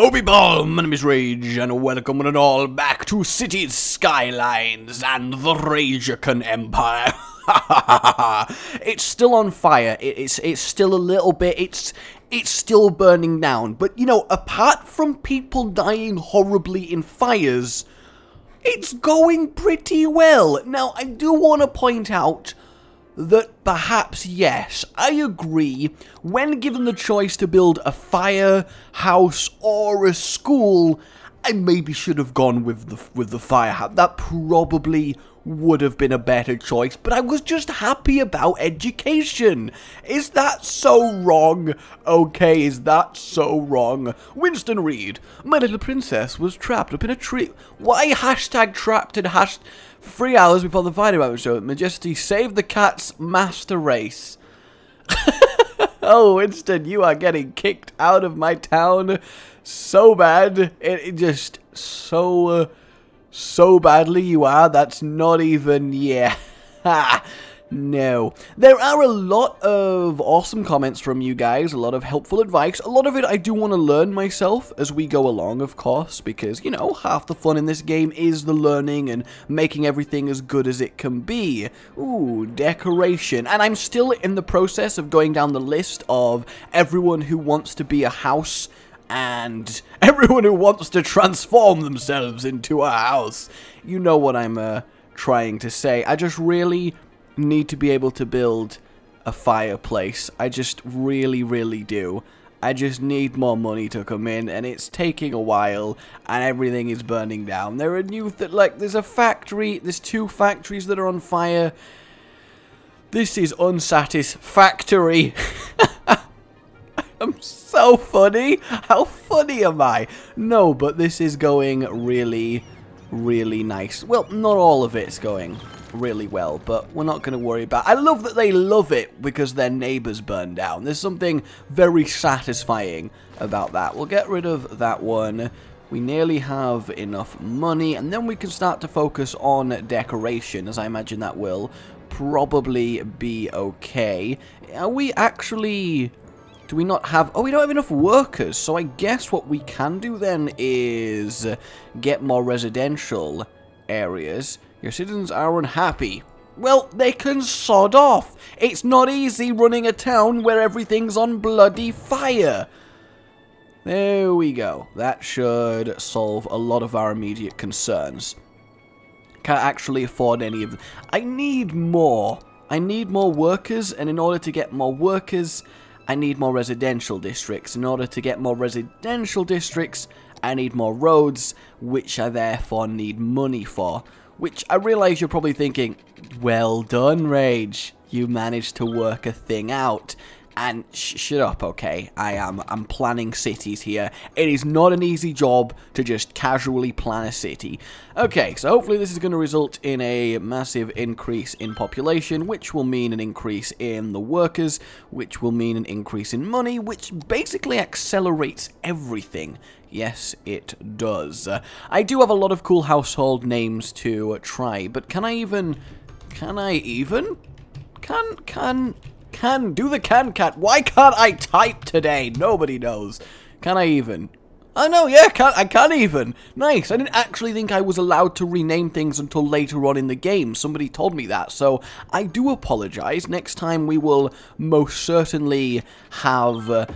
Hello people, my name is Rage, and welcome one and all back to Cities, Skylines, and the RageGaming Empire. It's still on fire, it's still a little bit, it's still burning down, but you know, apart from people dying horribly in fires, it's going pretty well. Now, I do want to point out that perhaps, yes, I agree, when given the choice to build a firehouse or a school, I maybe should have gone with the firehouse. That probably would have been a better choice, but I was just happy about education. Is that so wrong? Okay, is that so wrong? Winston Reed, my little princess was trapped up in a tree. Why hashtag trapped and 3 hours before the fighting show? Majesty saved the cat's master race. Oh, Winston, you are getting kicked out of my town so bad. It just so badly you are. That's not even, yeah. Ha. No. There are a lot of awesome comments from you guys, a lot of helpful advice. A lot of it I do want to learn myself as we go along, of course, because, you know, half the fun in this game is the learning and making everything as good as it can be. Ooh, decoration. And I'm still in the process of going down the list of everyone who wants to be a house and everyone who wants to transform themselves into a house. You know what I'm trying to say. I just really need to be able to build a fireplace. I just really do. I just need more money to come in, and it's taking a while, and everything is burning down. There are there's a factory, there's 2 factories that are on fire. This is unsatisfactory. I'm so funny. How funny am I? No, but this is going really nice. Well, not all of it's going really well, but we're not going to worry about it. I love that they love it because their neighbors burn down. There's something very satisfying about that. We'll get rid of that one. We nearly have enough money, and then we can start to focus on decoration, as I imagine that will probably be okay. Are we actually... Do we not have... Oh, we don't have enough workers, so I guess what we can do then is get more residential areas. Your citizens are unhappy. Well, they can sod off. It's not easy running a town where everything's on bloody fire. There we go. That should solve a lot of our immediate concerns. Can't actually afford any of them. I need more. I need more workers, and in order to get more workers, I need more residential districts. In order to get more residential districts, I need more roads, which I therefore need money for. Which I realize you're probably thinking, well done, Rage. You managed to work a thing out. And shut up, okay? I'm planning cities here. It is not an easy job to just casually plan a city. Okay, so hopefully this is going to result in a massive increase in population, which will mean an increase in the workers, which will mean an increase in money, which basically accelerates everything. Yes, it does. I do have a lot of cool household names to try, but can do the cat. Why can't I type today? Nobody knows. Can I even? Oh no, yeah, I can't even. Nice. I didn't actually think I was allowed to rename things until later on in the game. Somebody told me that, so I do apologize. Next time we will most certainly have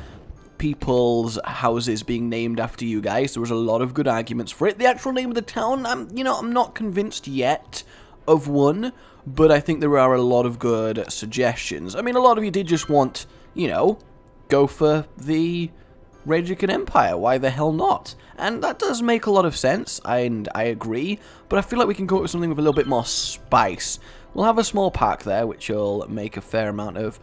people's houses being named after you guys. There was a lot of good arguments for it. The actual name of the town, I'm not convinced yet of one. But I think there are a lot of good suggestions. I mean, a lot of you did just want, you know, go for the RageGaming Empire. Why the hell not? And that does make a lot of sense, and I agree. But I feel like we can come up with something with a little bit more spice. We'll have a small park there, which will make a fair amount of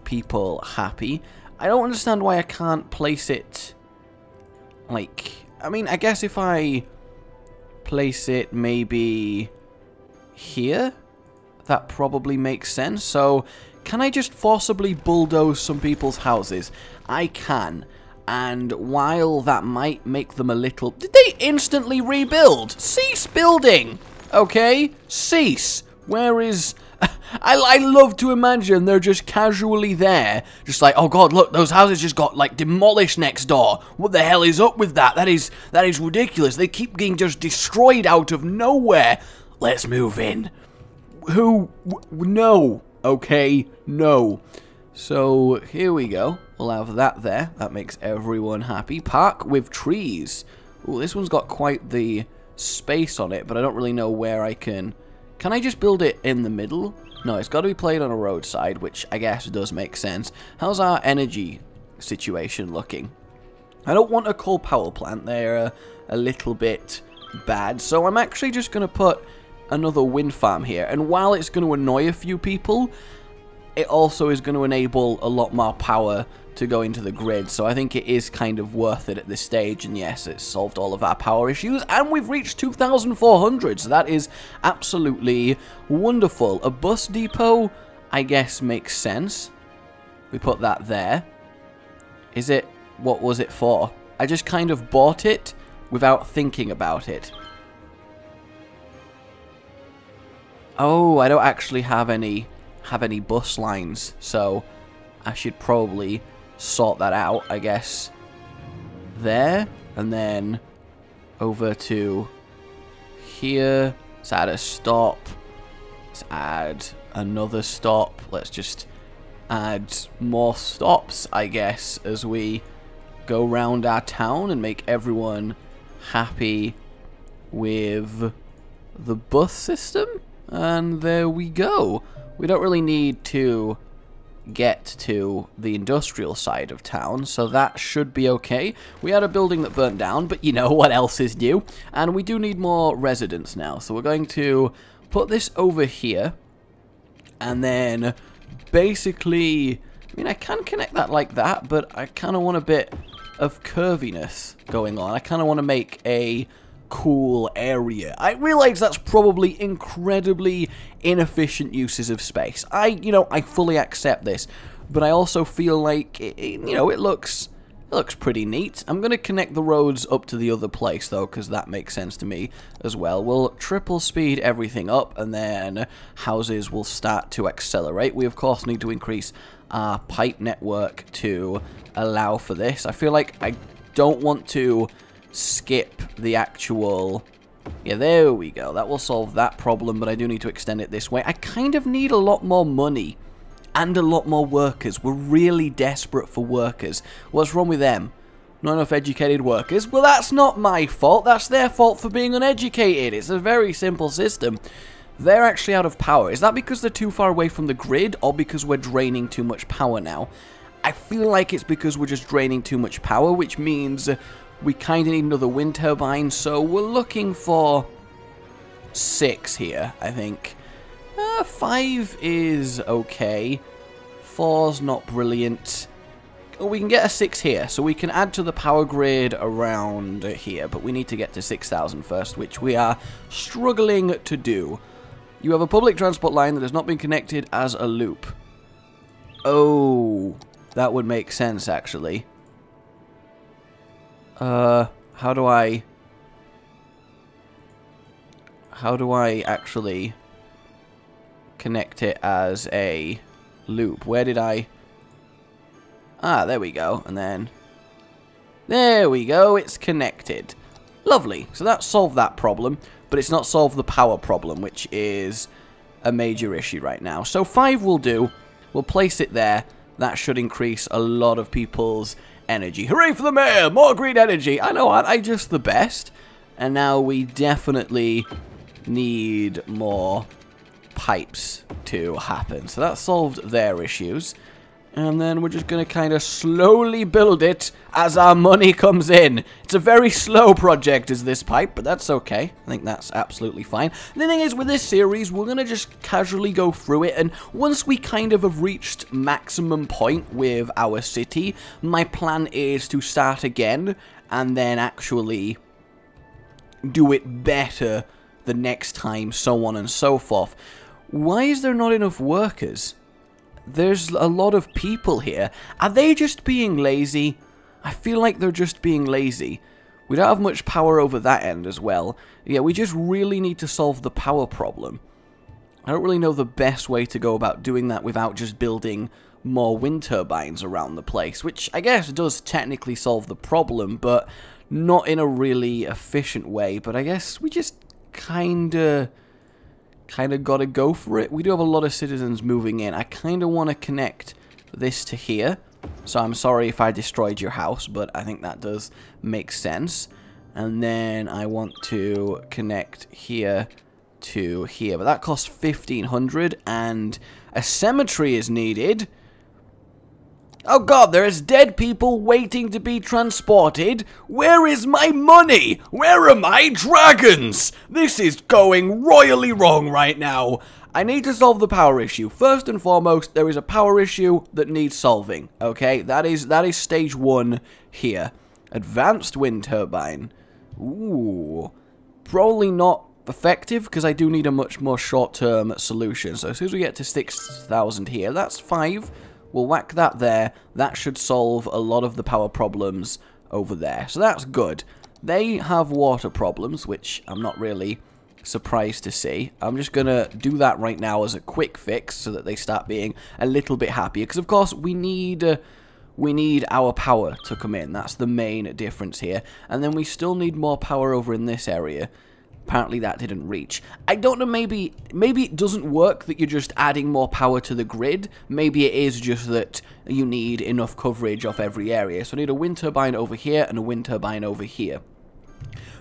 people happy. I don't understand why I can't place it, like... I mean, I guess if I place it maybe here... That probably makes sense. So, can I just forcibly bulldoze some people's houses? I can. And while that might make them a little... Did they instantly rebuild? Cease building! Okay? Cease. Where is... I love to imagine they're just casually there. Just like, oh god, look, those houses just got, like, demolished next door. What the hell is up with that? That is ridiculous. They keep getting just destroyed out of nowhere. Let's move in. No. Okay, no. So, here we go. We'll have that there. That makes everyone happy. Park with trees. Ooh, this one's got quite the space on it, but I don't really know where I can... Can I just build it in the middle? No, it's got to be played on a roadside, which I guess does make sense. How's our energy situation looking? I don't want a coal power plant. They're a little bit bad, so I'm actually just going to put another wind farm here. And while it's going to annoy a few people, it also is going to enable a lot more power to go into the grid, so I think it is kind of worth it at this stage. And yes, it's solved all of our power issues, and we've reached 2,400, so that is absolutely wonderful. A bus depot, I guess, makes sense. We put that there. Is it... What was it for? I just kind of bought it without thinking about it. Oh, I don't actually have any bus lines, so I should probably sort that out, I guess. There, and then over to here. Let's add a stop. Let's add another stop. Let's just add more stops, I guess, as we go round our town and make everyone happy with the bus system. And there we go. We don't really need to get to the industrial side of town, so that should be okay. We had a building that burnt down, but you know what else is new? And we do need more residents now, so we're going to put this over here, and then basically, I mean, I can connect that like that, but I kind of want a bit of curviness going on. I kind of want to make a cool area. I realize that's probably incredibly inefficient uses of space. I fully accept this, but I also feel like it looks pretty neat. I'm going to connect the roads up to the other place though, because that makes sense to me as well. We'll triple speed everything up, and then houses will start to accelerate. We of course need to increase our pipe network to allow for this. I feel like I don't want to skip the actual... Yeah, there we go. That will solve that problem, but I do need to extend it this way. I kind of need a lot more money and a lot more workers. We're really desperate for workers. What's wrong with them? Not enough educated workers? Well, that's not my fault. That's their fault for being uneducated. It's a very simple system. They're actually out of power. Is that because they're too far away from the grid, or because we're draining too much power now? I feel like it's because we're just draining too much power, which means we kind of need another wind turbine, so we're looking for 6 here, I think. 5 is okay. 4's not brilliant. Oh, we can get a 6 here, so we can add to the power grid around here, but we need to get to 6,000 first, which we are struggling to do. You have a public transport line that has not been connected as a loop. Oh, that would make sense, actually. How do I actually connect it as a loop? Where did I... Ah, there we go. And then... There we go. It's connected. Lovely. So that solved that problem, but it's not solved the power problem, which is a major issue right now. So 5 will do. We'll place it there. That should increase a lot of people's energy. Hooray for the mayor! More green energy! I know, aren't I just the best? And now we definitely need more pipes to happen. So that solved their issues. And then we're just going to kind of slowly build it as our money comes in. It's a very slow project, is this pipe, but that's okay. I think that's absolutely fine. The thing is, with this series, we're going to just casually go through it, and once we kind of have reached maximum point with our city, my plan is to start again, and then actually do it better the next time, so on and so forth. Why is there not enough workers? There's a lot of people here. Are they just being lazy? I feel like they're just being lazy. We don't have much power over that end as well. Yeah, we just really need to solve the power problem. I don't really know the best way to go about doing that without just building more wind turbines around the place, which I guess does technically solve the problem, but not in a really efficient way. But I guess we just kinda gotta go for it. We do have a lot of citizens moving in. I kinda want to connect this to here, so I'm sorry if I destroyed your house, but I think that does make sense. And then I want to connect here to here, but that costs 1,500, and a cemetery is needed. Oh god, there's dead people waiting to be transported. Where is my money? Where are my dragons? This is going royally wrong right now. I need to solve the power issue. First and foremost, there is a power issue that needs solving. Okay, that is stage 1 here. Advanced wind turbine. Ooh. Probably not effective, because I do need a much more short-term solution. So as soon as we get to 6,000 here, that's 5. We'll whack that there. That should solve a lot of the power problems over there. So that's good. They have water problems, which I'm not really surprised to see. I'm just going to do that right now as a quick fix so that they start being a little bit happier. Because, of course, we need our power to come in. That's the main difference here. And then we still need more power over in this area. Apparently that didn't reach. I don't know, maybe it doesn't work that you're just adding more power to the grid. Maybe it is just that you need enough coverage off every area. So I need a wind turbine over here and a wind turbine over here.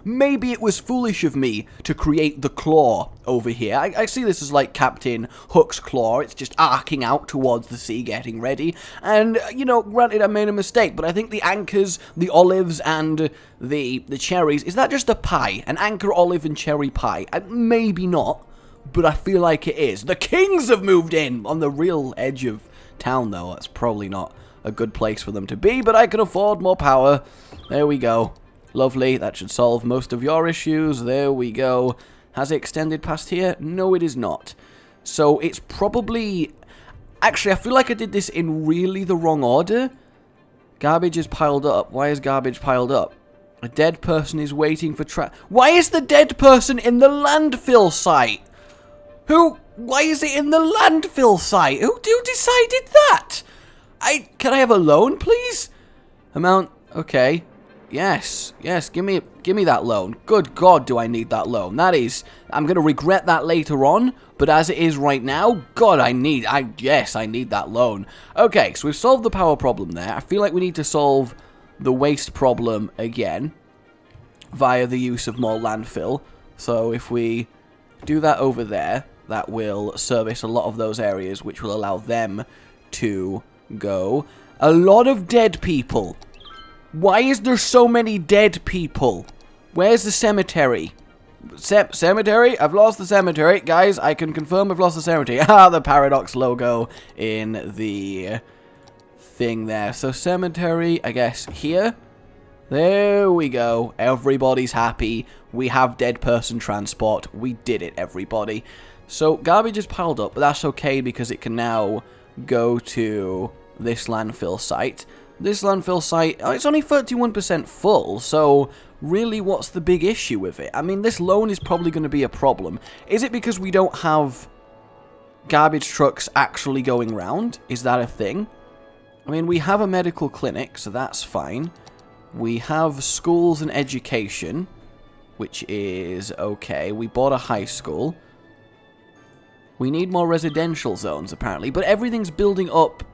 Maybe it was foolish of me to create the claw over here. I see this as like Captain Hook's claw. It's just arcing out towards the sea, getting ready. And, you know, granted I made a mistake, but I think the anchors, the olives, and the cherries, is that just a pie? An anchor, olive, and cherry pie? Maybe not, but I feel like it is. The kings have moved in on the real edge of town, though. That's probably not a good place for them to be, but I can afford more power. There we go. Lovely, that should solve most of your issues. There we go. Has it extended past here? No, it is not. So it's probably... Actually, I feel like I did this in really the wrong order. Garbage is piled up. Why is garbage piled up? A dead person is waiting for Why is the dead person in the landfill site? Why is it in the landfill site? Who decided that? Can I have a loan, please? Amount... Okay. Yes, give me that loan. Good God, do I need that loan. That is, I'm going to regret that later on, but as it is right now, God, I need that loan. Okay, so we've solved the power problem there. I feel like we need to solve the waste problem again via the use of more landfill. So if we do that over there, that will service a lot of those areas, which will allow them to go. A lot of dead people. Why is there so many dead people? Where's the cemetery? Cemetery? I've lost the cemetery. Guys, I can confirm I've lost the cemetery. Ah, the Paradox logo in the thing there. So cemetery, I guess, here. There we go. Everybody's happy. We have dead person transport. We did it, everybody. So garbage is piled up, but that's okay because it can now go to this landfill site. This landfill site, it's only 31% full, so really what's the big issue with it? I mean, this loan is probably going to be a problem. Is it because we don't have garbage trucks actually going round? Is that a thing? I mean, we have a medical clinic, so that's fine. We have schools and education, which is okay. We bought a high school. We need more residential zones, apparently, but everything's building up.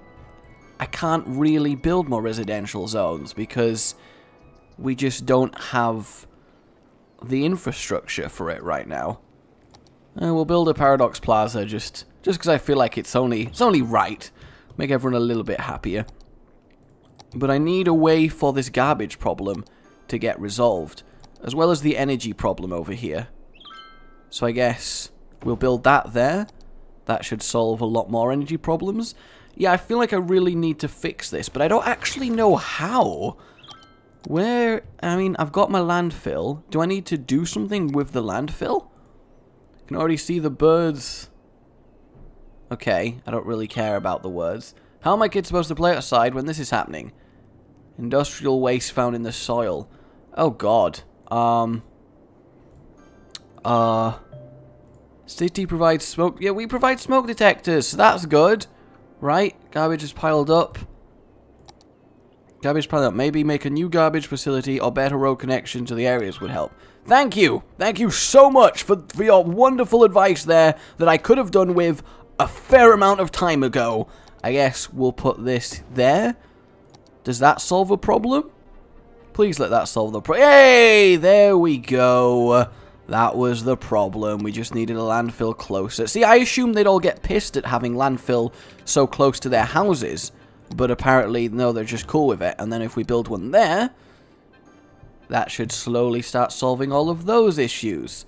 I can't really build more residential zones because we just don't have the infrastructure for it right now. And we'll build a Paradox Plaza just because I feel like it's only right. Make everyone a little bit happier. But I need a way for this garbage problem to get resolved, as well as the energy problem over here. So I guess we'll build that there. That should solve a lot more energy problems. Yeah, I feel like I really need to fix this, but I don't actually know how. I mean, I've got my landfill. Do I need to do something with the landfill? I can already see the birds. Okay, I don't really care about the words. How are my kids supposed to play outside when this is happening? Industrial waste found in the soil. Oh, God. City provides smoke. Yeah, we provide smoke detectors, so that's good. Right, garbage is piled up. Garbage piled up. Maybe make a new garbage facility or better road connection to the areas would help. Thank you. Thank you so much for your wonderful advice there that I could have done with a fair amount of time ago. I guess we'll put this there. Does that solve a problem? Please let that solve the problem. Hey, there we go. That was the problem. We just needed a landfill closer. See, I assumed they'd all get pissed at having landfill so close to their houses. But apparently, no, they're just cool with it. And then if we build one there, that should slowly start solving all of those issues.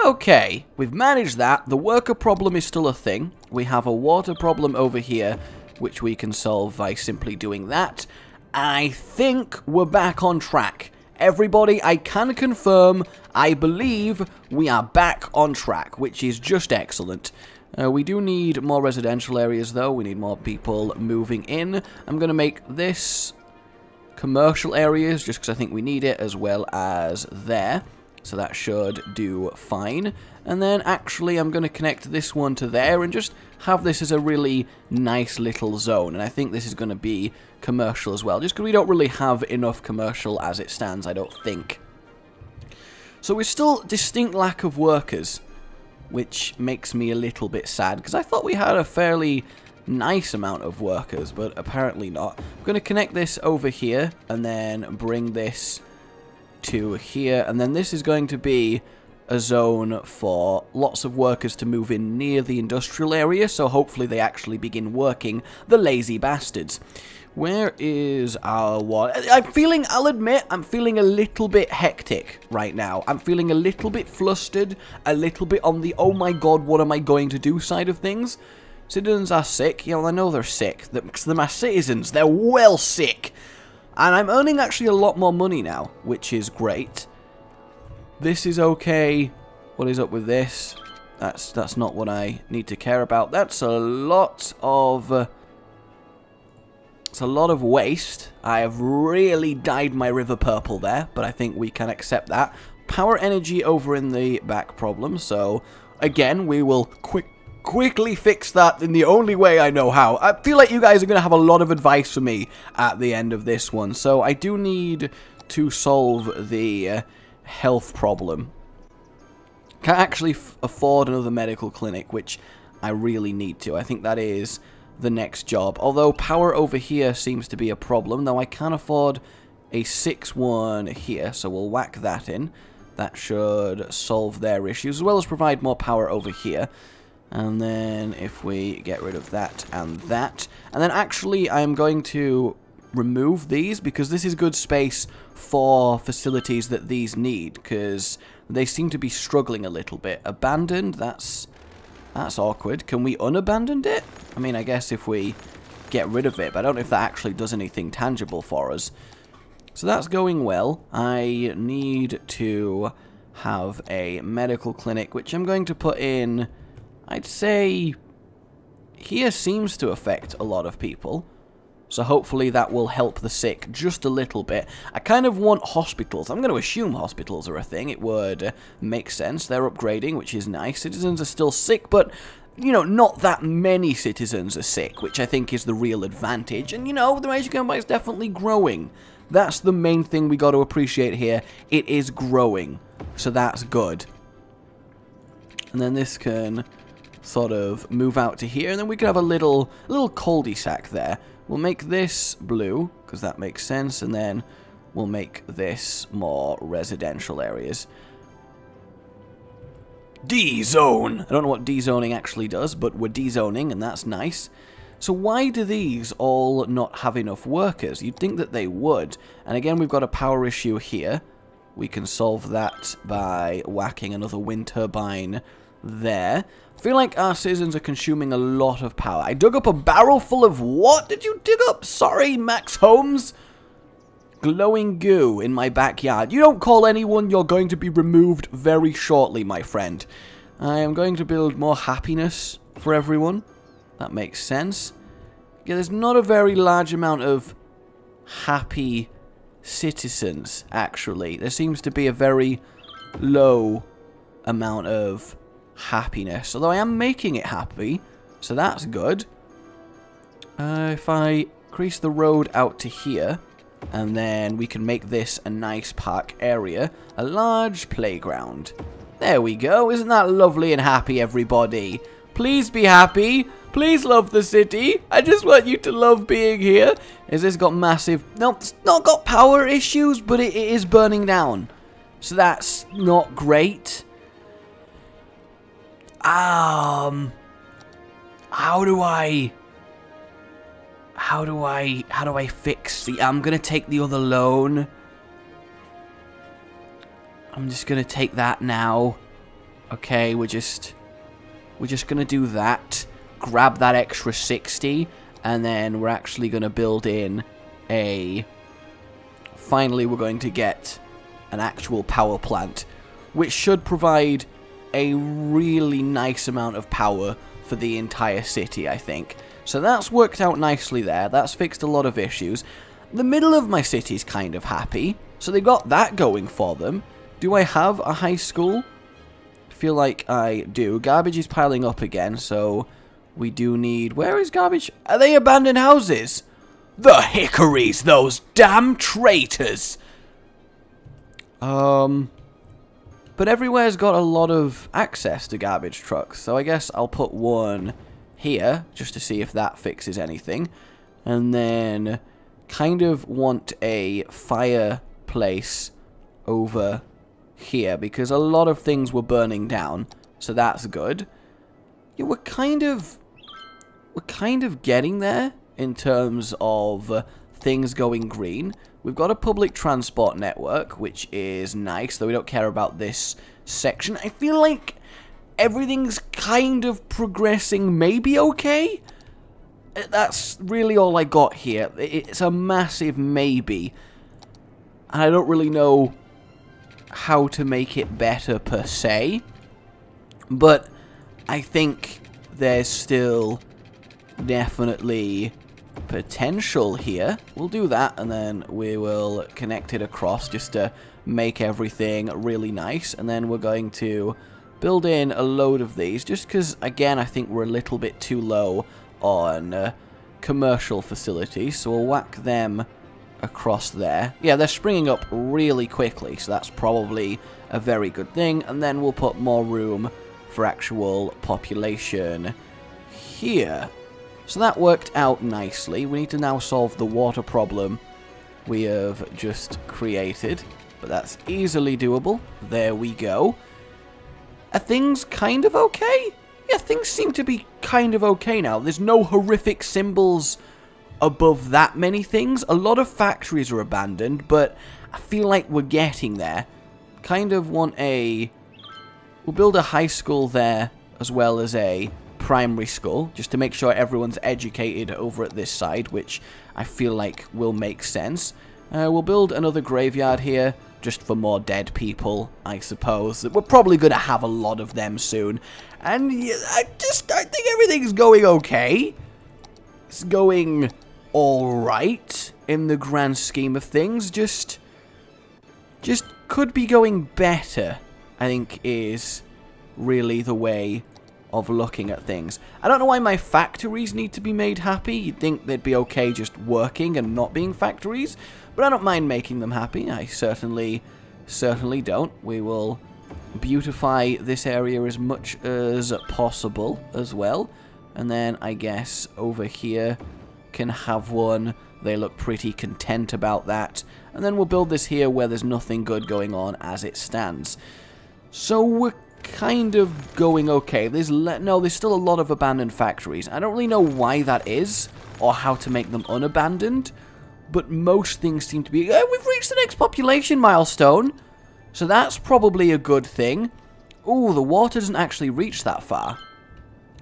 Okay, we've managed that. The worker problem is still a thing. We have a water problem over here, which we can solve by simply doing that. I think we're back on track. Everybody, I can confirm, I believe we are back on track, which is just excellent. We do need more residential areas, though. We need more people moving in. I'm going to make this commercial areas, just because I think we need it, as well as there. So that should do fine. And then, actually, I'm going to connect this one to there and just have this as a really nice little zone. And I think this is going to be commercial as well, just because we don't really have enough commercial as it stands, I don't think. So we're still distinct lack of workers, which makes me a little bit sad, because I thought we had a fairly nice amount of workers, but apparently not. I'm going to connect this over here, and then bring this to here, and then this is going to be a zone for lots of workers to move in near the industrial area, so hopefully they actually begin working, the lazy bastards. Where is our water? I'll admit, I'm feeling a little bit hectic right now. I'm feeling a little bit flustered, a little bit on the, oh my god, what am I going to do side of things. Citizens are sick. Yeah, well, I know they're sick. Because they're my citizens. They're well sick. And I'm earning actually a lot more money now, which is great. This is okay. What is up with this? That's not what I need to care about. That's a lot of... it's a lot of waste. I have really dyed my river purple there, but I think we can accept that. Power energy over in the back problem, so again, we will quickly fix that in the only way I know how. I feel like you guys are going to have a lot of advice for me at the end of this one, so I do need to solve the health problem. Can't actually afford another medical clinic, which I really need to. I think that is the next job. Although power over here seems to be a problem, though I can afford a 6-1 here, so we'll whack that in. That should solve their issues, as well as provide more power over here. And then if we get rid of that and that, and then actually I'm going to remove these, because this is good space for facilities that these need, because they seem to be struggling a little bit. Abandoned, that's awkward. Can we unabandon it? I mean, I guess if we get rid of it, but I don't know if that actually does anything tangible for us. So that's going well. I need to have a medical clinic, which I'm going to put in, I'd say, here seems to affect a lot of people. So hopefully that will help the sick just a little bit. I kind of want hospitals. I'm going to assume hospitals are a thing. It would make sense. They're upgrading, which is nice. Citizens are still sick, but, you know, not that many citizens are sick, which I think is the real advantage. And, you know, the Rage Gaming is definitely growing. That's the main thing we got to appreciate here. It is growing. So that's good. And then this can sort of move out to here, and then we can have a little cul-de-sac there. We'll make this blue, because that makes sense, and then we'll make this more residential areas. D-zone! I don't know what D-zoning actually does, but we're D-zoning, and that's nice. So why do these all not have enough workers? You'd think that they would. And again, we've got a power issue here. We can solve that by whacking another wind turbine there. I feel like our citizens are consuming a lot of power. I dug up a barrel full of what did you dig up? Sorry, Max Holmes. Glowing goo in my backyard. You don't call anyone, you're going to be removed very shortly, my friend. I am going to build more happiness for everyone. That makes sense. Yeah, there's not a very large amount of happy citizens, actually. There seems to be a very low amount of happiness. Although I am making it happy, so that's good. If I increase the road out to here, and then we can make this a nice park area, a large playground. There we go. Isn't that lovely and happy, everybody? Please be happy. Please love the city. I just want you to love being here. Is this got massive... No, it's not got power issues, but it is burning down. So that's not great. How do I fix the... I'm going to take the other loan. I'm just going to take that now. Okay, we're just going to do that. Grab that extra 60. And then we're actually going to build in a... Finally, we're going to get an actual power plant, which should provide a really nice amount of power for the entire city, I think. So that's worked out nicely there. That's fixed a lot of issues. The middle of my city's kind of happy, so they got that going for them. Do I have a high school? I feel like I do. Garbage is piling up again, so we do need... Where is garbage? Are they abandoned houses? The hickories, those damn traitors! But everywhere's got a lot of access to garbage trucks, so I guess I'll put one here, just to see if that fixes anything. And then kind of want a fireplace over here, because a lot of things were burning down, so that's good. Yeah, we're kind of getting there in terms of things going green. We've got a public transport network, which is nice, though we don't care about this section. I feel like everything's kind of progressing maybe okay. That's really all I got here. It's a massive maybe. And I don't really know how to make it better per se. But I think there's still definitely potential here. We'll do that, and then we will connect it across just to make everything really nice. And then we're going to build in a load of these, just because, again, I think we're a little bit too low on commercial facilities. So we'll whack them across there. Yeah, they're springing up really quickly, so that's probably a very good thing. And then we'll put more room for actual population here. So that worked out nicely. We need to now solve the water problem we have just created, but that's easily doable. There we go. Are things kind of okay? Yeah, things seem to be kind of okay now. There's no horrific symbols above that many things. A lot of factories are abandoned, but I feel like we're getting there. Kind of want a... We'll build a high school there as well as a primary school, just to make sure everyone's educated over at this side, which I feel like will make sense. We'll build another graveyard here, just for more dead people, I suppose. We're probably going to have a lot of them soon. And yeah, I think everything's going okay. It's going alright in the grand scheme of things. Just could be going better, I think, is really the way of looking at things. I don't know why my factories need to be made happy. You'd think they'd be okay just working and not being factories, but I don't mind making them happy. I certainly don't. We will beautify this area as much as possible as well. And then I guess over here can have one. They look pretty content about that. And then we'll build this here where there's nothing good going on as it stands. So we're kind of going okay. There's still a lot of abandoned factories. I don't really know why that is, or how to make them unabandoned, but most things seem to be... we've reached the next population milestone, so that's probably a good thing. Ooh, the water doesn't actually reach that far.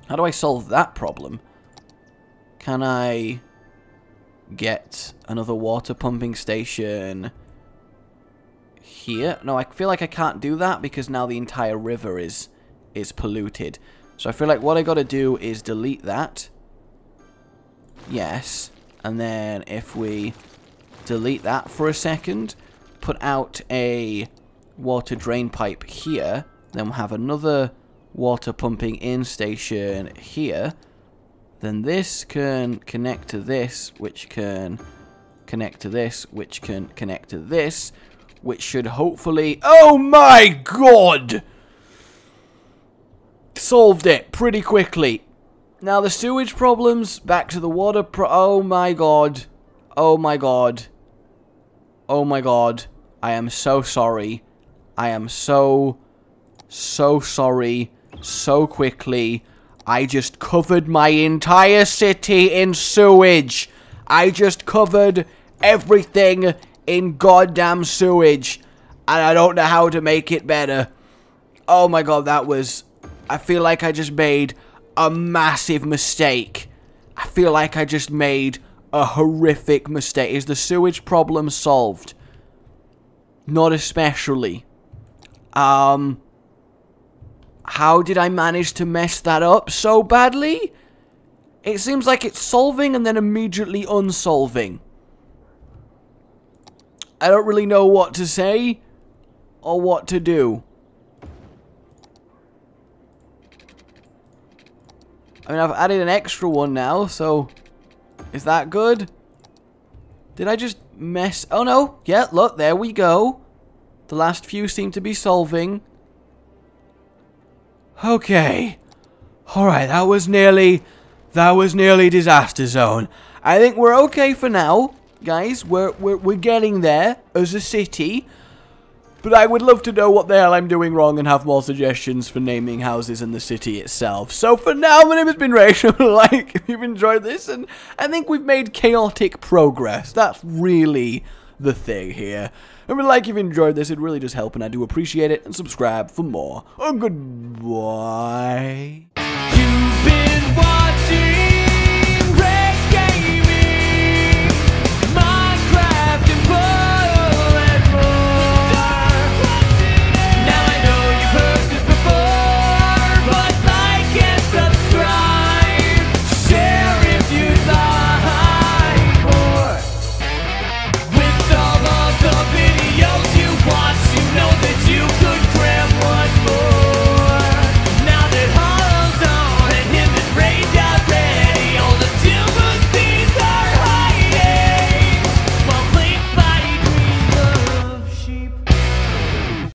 How do I solve that problem? Can I get another water pumping station here? No, I feel like I can't do that because now the entire river is polluted. So I feel like what I gotta do is delete that. Yes. And then if we delete that for a second, put out a water drain pipe here, then we'll have another water pumping in station here, then this can connect to this, which can connect to this, which can connect to this, which should hopefully... Oh my god! Solved it pretty quickly. Now the sewage problems, back to the water oh my god. Oh my god. Oh my god. I am so sorry. I am so sorry. So quickly. I just covered my entire city in sewage. I just covered everything in goddamn sewage. And I don't know how to make it better. Oh my god, that was... I feel like I just made a massive mistake. I feel like I just made a horrific mistake. Is the sewage problem solved? Not especially. How did I manage to mess that up so badly? It seems like it's solving and then immediately unsolving. I don't really know what to say or what to do. I mean, I've added an extra one now, so... Is that good? Did I just mess... Oh, no. Yeah, look, there we go. The last few seem to be solving. Okay. Alright, that was nearly disaster zone. I think we're okay for now, guys. We're getting there as a city. But I would love to know what the hell I'm doing wrong and have more suggestions for naming houses in the city itself. So for now, my name has been Rage. Like, if you've enjoyed this, and I think we've made chaotic progress. That's really the thing here. And like if you've enjoyed this, it really does help, and I do appreciate it. And subscribe for more. And goodbye. You've been watching